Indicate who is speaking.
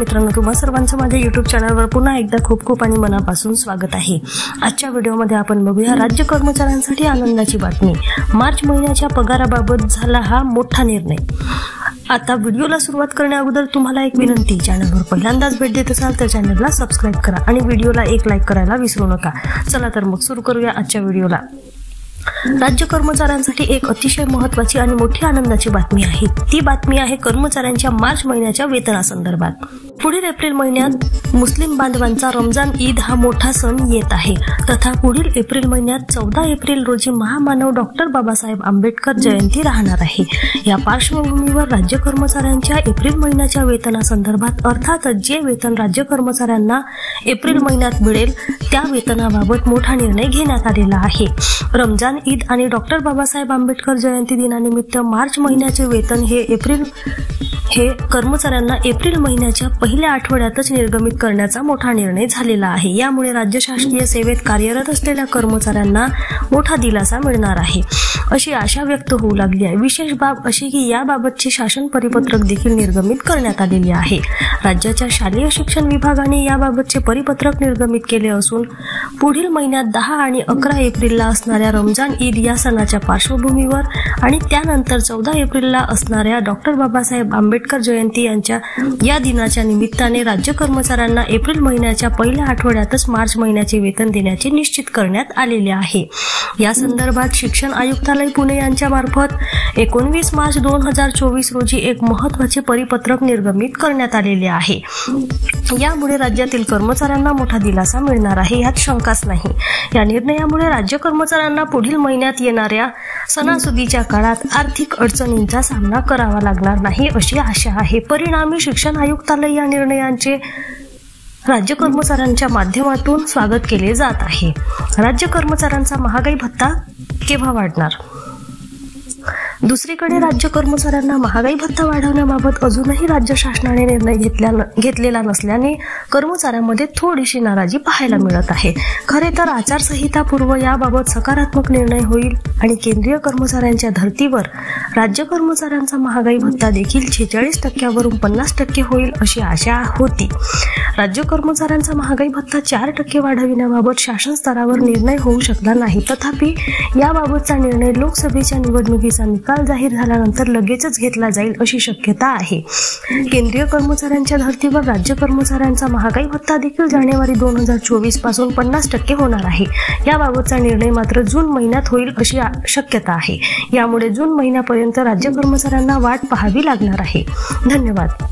Speaker 1: मित्रांनो, तुम्हा सर्वांचं माझ्या YouTube चॅनलवर पुन्हा एकदा खूप खूप आणि मनापासून स्वागत आहे। आजच्या व्हिडिओमध्ये आपण बघूया राज्य कर्मचाऱ्यांसाठी आनंदाची बातमी। मार्च महिन्याच्या पगाराबाबत झाला हा मोठा निर्णय। आता व्हिडिओला सुरुवात करण्याअगोदर तुम्हाला एक विनंती, चॅनलवर पहिल्यांदाच भेट देत असाल तर चॅनलला सबस्क्राइब करा आणि व्हिडिओला एक लाईक करायला विसरू नका। चला तर मग सुरू करूया आजच्या व्हिडिओला। राज्य कर्मचाऱ्यांसाठी एक अतिशय महत्त्वाची आणि मोठी आनंदाची बातमी आहे। ती बातमी आहे कर्मचाऱ्यांच्या मार्च महिन्याच्या वेतनासंदर्भात। पुढील एप्रिल महिन्यात मुस्लिम बांधवांचा रमजान ईद हा मोठा सण येत आहे। तथा पुढील एप्रिल महिन्यात 14 एप्रिल रोजी महामानव डॉक्टर बाबासाहेब आंबेडकर जयंती राहणार आहे। या पार्श्वभूमीवर राज्य कर्मचाऱ्यांच्या एप्रिल महिन्याच्या वेतनासंदर्भात अर्थातच जे वेतन राज्य कर्मचाऱ्यांना एप्रिल महिन्यात मिळेल त्या वेतनाबाबत मोठा निर्णय घेण्यात आलेला आहे। रमजान ईद आणि डॉक्टर बाबासाहेब आंबेडकर जयंती दिनानिमित्त मार्च महिन्याचे वेतन हे कर्मचाऱ्यांना एप्रिल महिन्याच्या पहिल्या आठवड्यातच निर्गमित करण्याचा मोठा निर्णय झालेला आहे। यामुळे राज्य शासकीय सेवेत कार्यरत असलेल्या कर्मचाऱ्यांना मोठा दिलासा मिळणार आहे अशी आशा व्यक्त होऊ लागली आहे। विशेष बाब अशी की याबाबतचे शासन परिपत्रक देखील निर्गमित करण्यात आलेले आहे। राज्याच्या शालेय शिक्षण विभागाने याबाबतचे परिपत्रक निर्गमित केले असून पुढील महिन्यात 10 आणि 11 एप्रिलला असणाऱ्या रमजान ईद या सणाच्या पार्श्वभूमीवर आणि त्यानंतर 14 एप्रिलला असणाऱ्या डॉक्टर बाबासाहेब आंबेडकर जयंती या दिनाच्या निमित्ताने राज्य कर्मचाऱ्यांना एप्रिल महिन्याच्या पहिल्या आठवड्यातच मार्च महिन्याचे वेतन देण्याचे निश्चित करण्यात आलेले आहे। या संदर्भात शिक्षण आयुक्तालय पुणे यांच्या मार्फत 19 मार्च 2024 रोजी एक महत्त्वाचे परिपत्रक निर्गमित करण्यात आलेले आहे। यामुळे राज्यातील कर्मचाऱ्यांना मोठा दिलासा मिळणार आहे यात शंकाच नाही। या निर्णयामुळे राज्य कर्मचाऱ्यांना पुढील महिन्यात येणाऱ्या सणासुदीच्या काळात आर्थिक अडचणींचा सामना करावा लागणार नाही अशी आशा आहे। परिणामी शिक्षण आयुक्तालय या निर्णयाचे राज्य कर्मचाऱ्यांच्या माध्यमातून स्वागत केले जात आहे। राज्य कर्मचाऱ्यांचा महागाई भत्ता केव्हा वाढणार? दुसरीकडे राज्य कर्मचाऱ्यांना महागाई भत्ता वाढवण्याबाबत अजूनही राज्य शासनाने निर्णय घेतलेला नसल्याने कर्मचाऱ्यांमध्ये थोडीशी नाराजी पाहायला मिळत आहे। खरे तर आचारसंहिता पूर्व याबाबत सकारात्मक निर्णय होईल आणि केंद्रीय कर्मचाऱ्यांच्या धर्तीवर राज्य कर्मचाऱ्यांचा महागाई भत्ता देखील 46% वरून 50% होईल अशी आशा होती। राज्य कर्मचाऱ्यांचा महागाई भत्ता 4% वाढविण्याबाबत शासन स्तरावर निर्णय होऊ शकला नाही। तथापि याबाबतचा निर्णय लोकसभेच्या निवडणुकीचा निकाल जाहीर झाल्यानंतर लगेचच घेतला जाईल अशी शक्यता आहे। केंद्रीय कर्मचाऱ्यांच्या धर्तीवर राज्य कर्मचाऱ्यांचा महागाई भत्ता देखील जानेवारी 2024 पासून 50% होणार आहे। याबाबतचा निर्णय मात्र जून महिन्यात होईल अशी शक्यता आहे। यामुळे जून महिन्यापर्यंत राज्य कर्मचाऱ्यांना वाट पाहावी लागणार आहे। धन्यवाद।